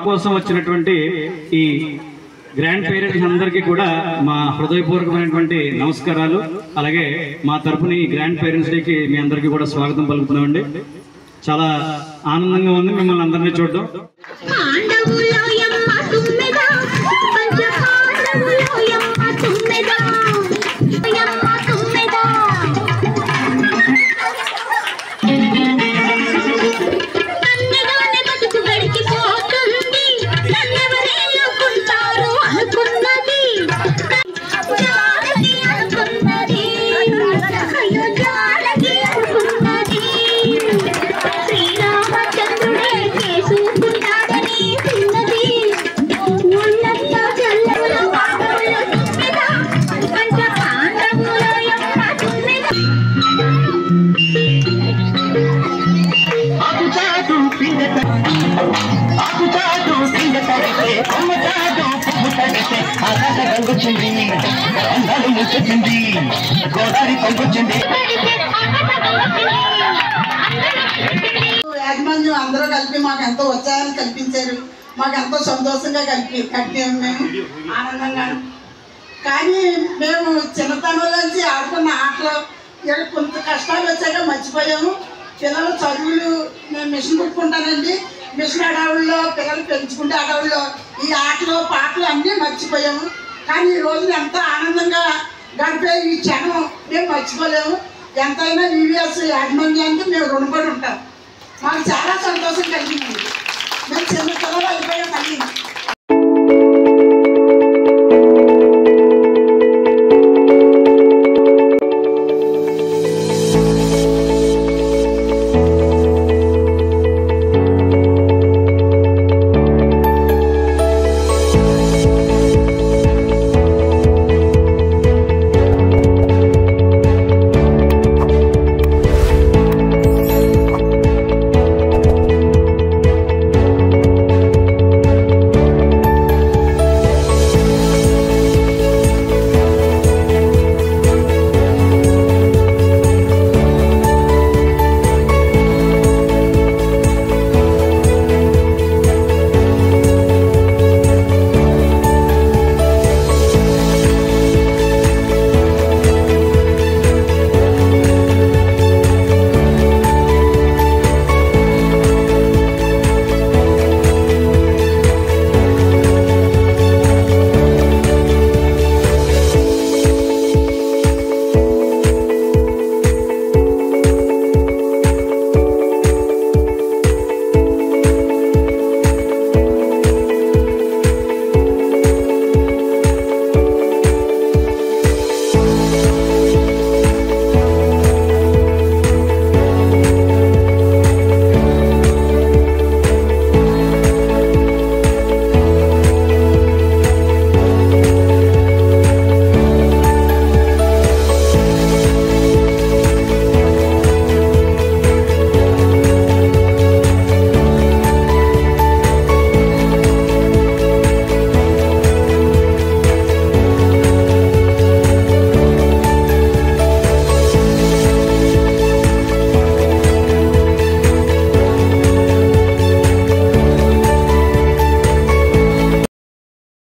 కోసం వచ్చినటువంటి ఈ గ్రాండ్ పేరెంట్స్ అందరికీ కూడా మా హృదయపూర్వకమైనటువంటి నమస్కారాలు. అలాగే మా తరపున ఈ గ్రాండ్ పేరెంట్స్ డేకి మీ అందరికీ కూడా స్వాగతం పలుకుతున్నామండి. చాలా ఆనందంగా ఉంది మిమ్మల్ని అందరినీ చూడడం. యాజమాన్యం అందరూ కలిపి మాకు ఎంతో ఉత్సాహాన్ని కల్పించారు. మాకు ఎంతో సంతోషంగా కట్టాము మేము ఆనందంగా. కానీ మేము చిన్నతనంలోంచి ఆడుకున్న ఆటలు కొంత కష్టాలు వచ్చాక మర్చిపోయాము. పిల్లలు చదువులు నేను మిషన్ కుట్టుకుంటానండి. మిషన్ అడవుల్లో పిల్లలు పెంచుకుంటే అడవుల్లో ఈ ఆటలు పాటలు అన్నీ మర్చిపోయాము. కానీ ఈ రోజున ఎంతో ఆనందంగా గడిపే ఈ క్షణం మేము మర్చిపోలేము. ఎంతైనా వివిఎస్ యాజమాన్యానికి మేము రుణపడి ఉంటాం. మాకు చాలా సంతోషం కలిగింది. మేము చిన్న పిల్లలు అయిపోయాం కలిగింది.